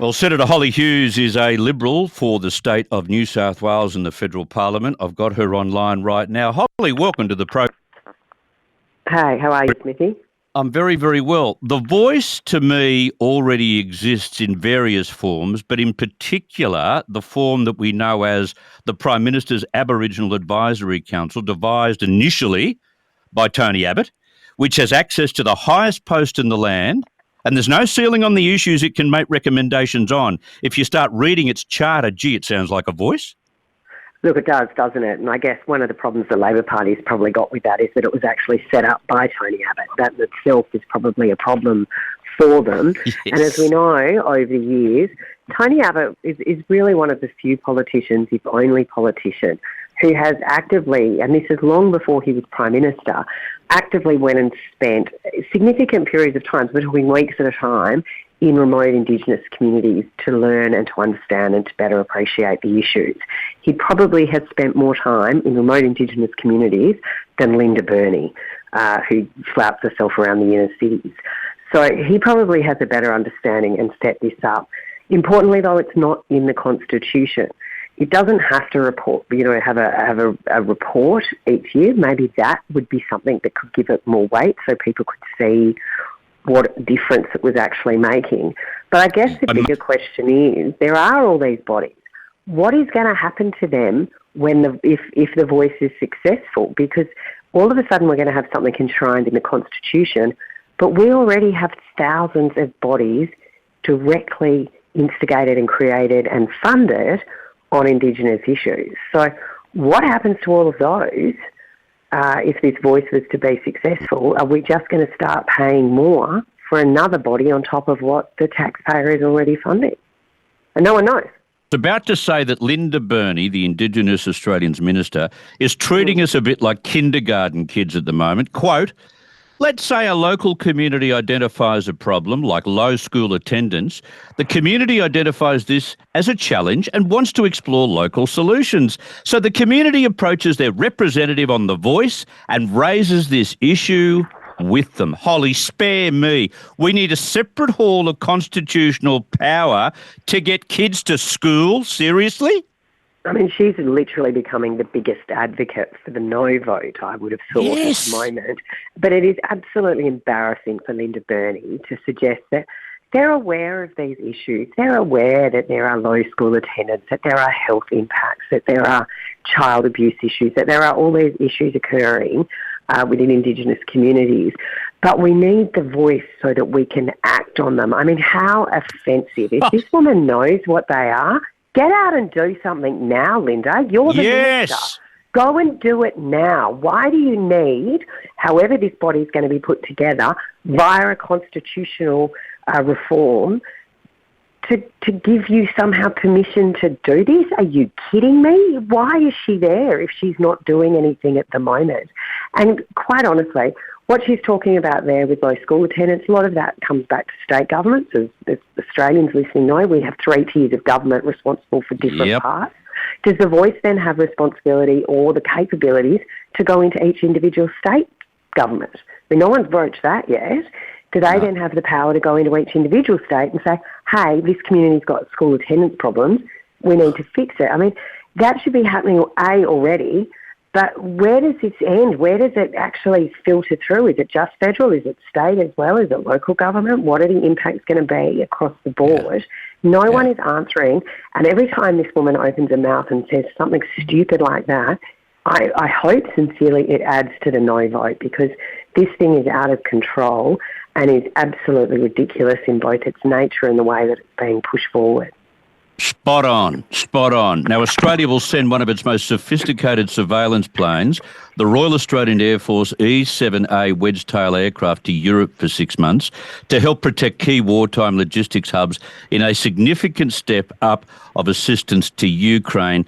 Well, Senator Hollie Hughes is a Liberal for the state of New South Wales in the federal parliament. I've got her online right now. Hollie, welcome to the program. Hey, how are you, Smithy? I'm very, very well. The voice to me already exists in various forms, but in particular, the form that we know as the Prime Minister's Aboriginal Advisory Council, devised initially by Tony Abbott, which has access to the highest post in the land. And there's no ceiling on the issues it can make recommendations on. If you start reading its charter, gee, it sounds like a voice. Look, it does, doesn't it? And I guess one of the problems the Labor Party's probably got with that is that it was actually set up by Tony Abbott. That in itself is probably a problem for them. Yes. And as we know, over the years, Tony Abbott is really one of the few politicians, if only politician, who has actively, and this is long before he was Prime Minister, actively went and spent significant periods of time, between weeks at a time, in remote Indigenous communities to learn and to understand and to better appreciate the issues. He probably has spent more time in remote Indigenous communities than Linda Burney, who flouts herself around the inner cities. So he probably has a better understanding and set this up. Importantly, though, it's not in the Constitution. It doesn't have to report, have a report each year. Maybe that would be something that could give it more weight so people could see what difference it was actually making. But I guess the bigger question is, there are all these bodies. What is going to happen to them if the voice is successful? Because all of a sudden we're going to have something enshrined in the Constitution, but we already have thousands of bodies directly instigated and created and funded on Indigenous issues. So what happens to all of those if this voice was to be successful? Are we just going to start paying more for another body on top of what the taxpayer is already funding? And no one knows. I was about to say that Linda Burney, the Indigenous Australians Minister, is treating us a bit like kindergarten kids at the moment. Quote, let's say a local community identifies a problem like low school attendance. The community identifies this as a challenge and wants to explore local solutions. So the community approaches their representative on The Voice and raises this issue with them. Hollie, spare me. We need a separate hall of constitutional power to get kids to school? Seriously? I mean, she's literally becoming the biggest advocate for the no vote, I would have thought, Yes. at the moment. But it is absolutely embarrassing for Linda Burney to suggest that they're aware of these issues. They're aware that there are low school attendance, that there are health impacts, that there are child abuse issues, that there are all these issues occurring within Indigenous communities. But we need the voice so that we can act on them. I mean, how offensive. If this woman knows what they are, get out and do something now, Linda. You're the minister. Go and do it now. Why do you need, however this body is going to be put together, via a constitutional reform, to give you somehow permission to do this? Are you kidding me? Why is she there if she's not doing anything at the moment? And quite honestly, what she's talking about there with low school attendance, a lot of that comes back to state governments. As Australians listening know, we have 3 tiers of government responsible for different parts. Does the voice then have responsibility or the capabilities to go into each individual state government? I mean, no one's broached that yet. Do they then have the power to go into each individual state and say, hey, this community's got school attendance problems, we need to fix it? I mean, that should be happening, already. But where does this end? Where does it actually filter through? Is it just federal? Is it state as well? Is it local government? What are the impacts going to be across the board? No one is answering. And every time this woman opens her mouth and says something stupid like that, I hope sincerely it adds to the no vote, because this thing is out of control and is absolutely ridiculous in both its nature and the way that it's being pushed forward. Spot on, spot on. Now, Australia will send one of its most sophisticated surveillance planes, the Royal Australian Air Force E-7A Wedgetail aircraft, to Europe for 6 months to help protect key wartime logistics hubs in a significant step up of assistance to Ukraine.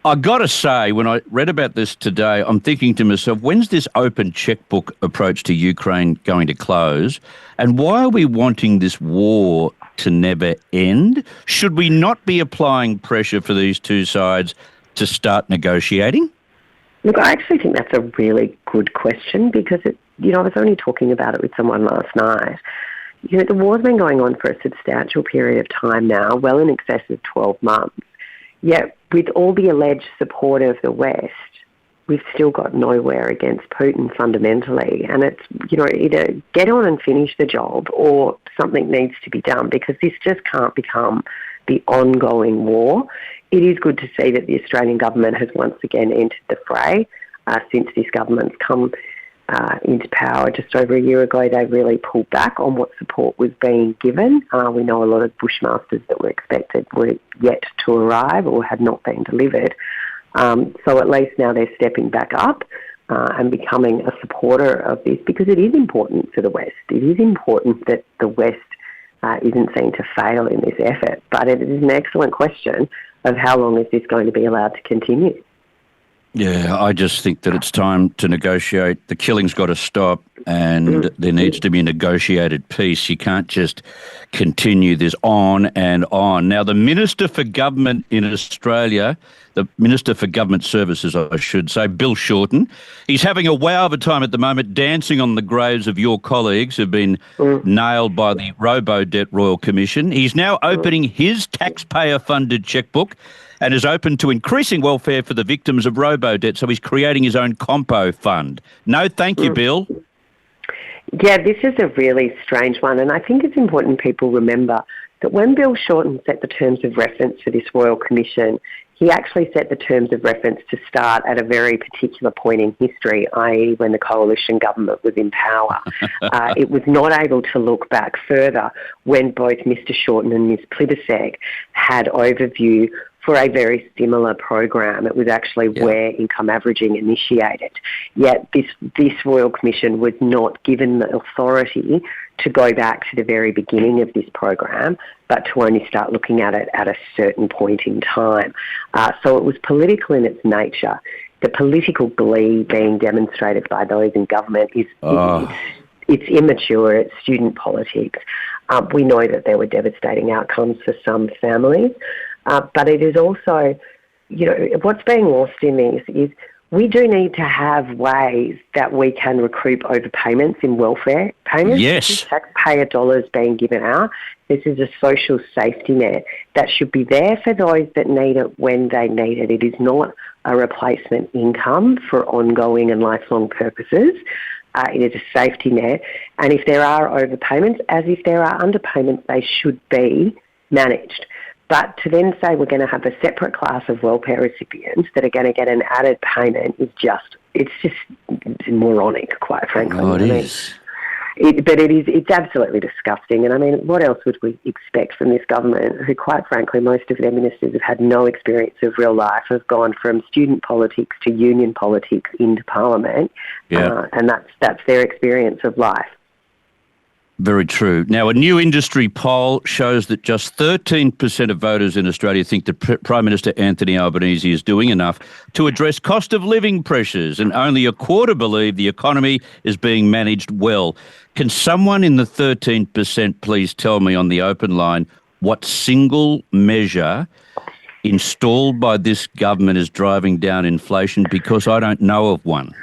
I got to say, when I read about this today, I'm thinking to myself, when's this open checkbook approach to Ukraine going to close? And why are we wanting this war to never end? Should we not be applying pressure for these two sides to start negotiating? Look, I actually think that's a really good question, because I was only talking about it with someone last night. The war's been going on for a substantial period of time now, well in excess of 12 months. Yet, with all the alleged support of the West, we've still got nowhere against Putin fundamentally. And it's, either get on and finish the job or something needs to be done, because this just can't become the ongoing war. It is good to see that the Australian government has once again entered the fray. Since this government's come into power just over a year ago, they really pulled back on what support was being given. We know a lot of bushmasters that were expected were yet to arrive or had not been delivered. So at least now they're stepping back up and becoming a supporter of this, because it is important for the West. It is important that the West isn't seen to fail in this effort. But it is an excellent question of how long is this going to be allowed to continue. Yeah, I just think that it's time to negotiate. The killing's got to stop, and there needs to be negotiated peace. You can't just continue this on and on. Now, the Minister for Government in Australia, the Minister for Government Services, I should say, Bill Shorten, he's having a wow of a time at the moment, dancing on the graves of your colleagues who've been nailed by the Robo-Debt Royal Commission. He's now opening his taxpayer-funded chequebook and is open to increasing welfare for the victims of robo-debt. So he's creating his own compo fund. No, thank you, Bill. Yeah, this is a really strange one. And I think it's important people remember that when Bill Shorten set the terms of reference for this Royal Commission, he actually set the terms of reference to start at a very particular point in history, i.e. when the coalition government was in power. It was not able to look back further when both Mr Shorten and Ms Plibersek had overview for a very similar program. It was actually where income averaging initiated. Yet this Royal Commission was not given the authority to go back to the very beginning of this program, but to only start looking at it at a certain point in time. So it was political in its nature. The political glee being demonstrated by those in government is it's immature, it's student politics. We know that there were devastating outcomes for some families, but it is also, what's being lost in this is we do need to have ways that we can recoup overpayments in welfare payments. Yes. This is taxpayer dollars being given out. This is a social safety net that should be there for those that need it when they need it. It is not a replacement income for ongoing and lifelong purposes. It is a safety net. And if there are overpayments, as if there are underpayments, they should be managed. But to then say we're going to have a separate class of welfare recipients that are going to get an added payment is it's moronic, quite frankly. Oh, it is. It's absolutely disgusting. And I mean, what else would we expect from this government, who, quite frankly, most of their ministers have had no experience of real life, have gone from student politics to union politics into Parliament, and that's their experience of life. Very true. Now, a new industry poll shows that just 13% of voters in Australia think that Prime Minister Anthony Albanese is doing enough to address cost of living pressures, and only a quarter believe the economy is being managed well. Can someone in the 13% please tell me on the open line what single measure installed by this government is driving down inflation? Because I don't know of one.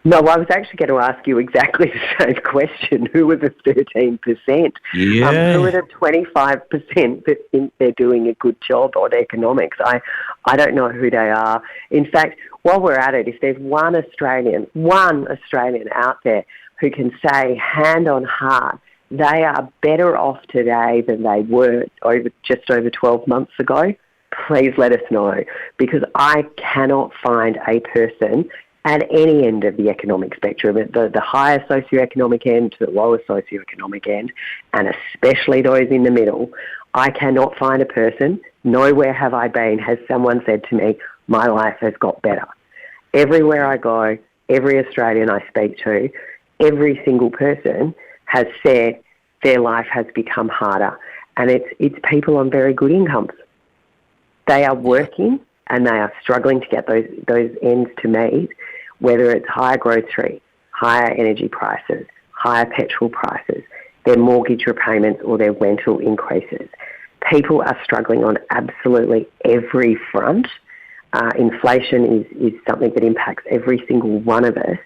No, I was actually going to ask you exactly the same question. Who are the 13%? Yeah. Who are the 25% that think they're doing a good job on economics? I don't know who they are. In fact, while we're at it, if there's one Australian out there who can say, hand on heart, they are better off today than they were just over 12 months ago, please let us know, because I cannot find a person at any end of the economic spectrum, at the higher socioeconomic end to the lower socioeconomic end, and especially those in the middle. I cannot find a person, nowhere have I been, has someone said to me, my life has got better. Everywhere I go, every Australian I speak to, every single person has said their life has become harder. And it's people on very good incomes. They are working and they are struggling to get those ends to meet, whether it's higher grocery, higher energy prices, higher petrol prices, their mortgage repayments or their rental increases. People are struggling on absolutely every front. Inflation is something that impacts every single one of us,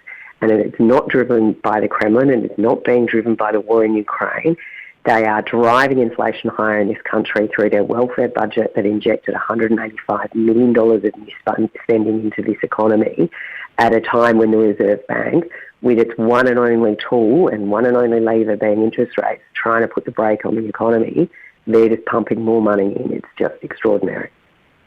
and it's not driven by the Kremlin and it's not being driven by the war in Ukraine. They are driving inflation higher in this country through their welfare budget that injected $185 million of new spending into this economy at a time when the Reserve Bank, with its one and only tool and one and only lever being interest rates, trying to put the brake on the economy, they're just pumping more money in. It's just extraordinary.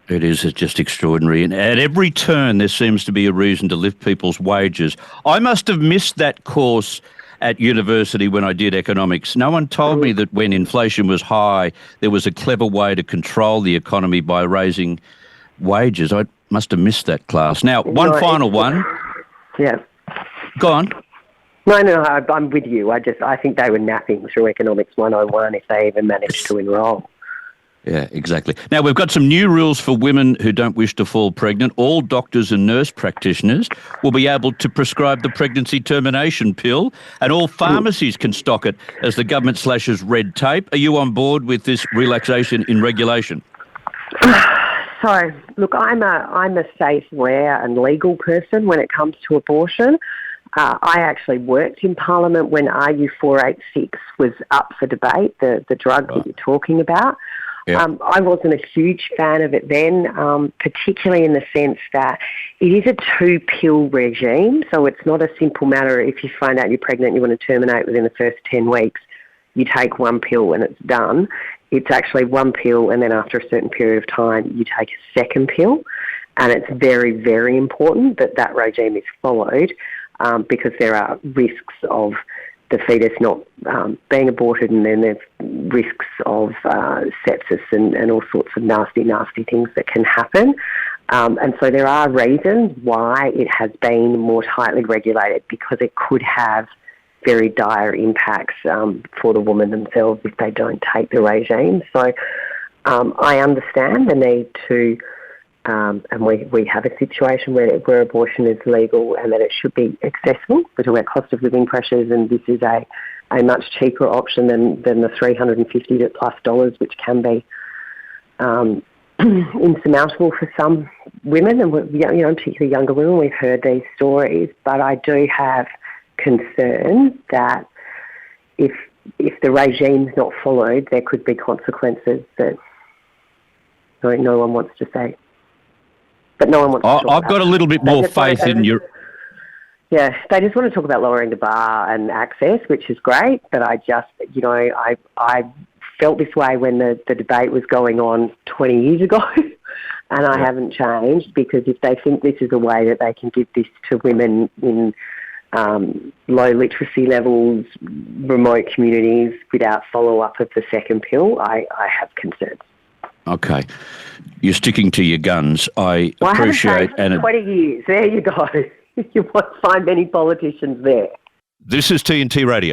It is just extraordinary. And at every turn, there seems to be a reason to lift people's wages. I must have missed that course at university when I did economics. No one told me that when inflation was high, there was a clever way to control the economy by raising wages. I must have missed that class. Now, one final one. Yeah. Go on. No, I'm with you. I think they were napping through Economics 101 if they even managed to enrol. Yeah, exactly. Now, we've got some new rules for women who don't wish to fall pregnant. All doctors and nurse practitioners will be able to prescribe the pregnancy termination pill, and all pharmacies can stock it as the government slashes red tape. Are you on board with this relaxation in regulation? So, look, I'm a safe, aware and legal person when it comes to abortion. I actually worked in Parliament when RU486 was up for debate, the drug that you're talking about. Yep. I wasn't a huge fan of it then, particularly in the sense that it is a 2-pill regime, so it's not a simple matter if you find out you're pregnant, you want to terminate within the first 10 weeks, you take one pill and it's done. It's actually one pill, and then after a certain period of time, you take a second pill, and it's very, very important that that regime is followed because there are risks of the fetus not being aborted, and then there's risks of sepsis and all sorts of nasty things that can happen. And so there are reasons why it has been more tightly regulated, because it could have very dire impacts for the woman themselves if they don't take the regime. So I understand the need to, and we have a situation where abortion is legal and that it should be accessible. We're talking about cost of living pressures, and this is a much cheaper option than the $350+ which can be insurmountable for some women, and particularly younger women. We've heard these stories, but I do have concern that if the regime's not followed, there could be consequences that no one wants to say. But no one wants to talk I've got a little bit more faith in you. Yeah, they just want to talk about lowering the bar and access, which is great, but I just, I felt this way when the debate was going on 20 years ago, and I haven't changed, because if they think this is a way that they can give this to women in low literacy levels, remote communities, without follow-up of the second pill, I have concerns. Okay. You're sticking to your guns. I appreciate... I haven't changed for 20 years. There you go. You won't find many politicians there. This is TNT Radio.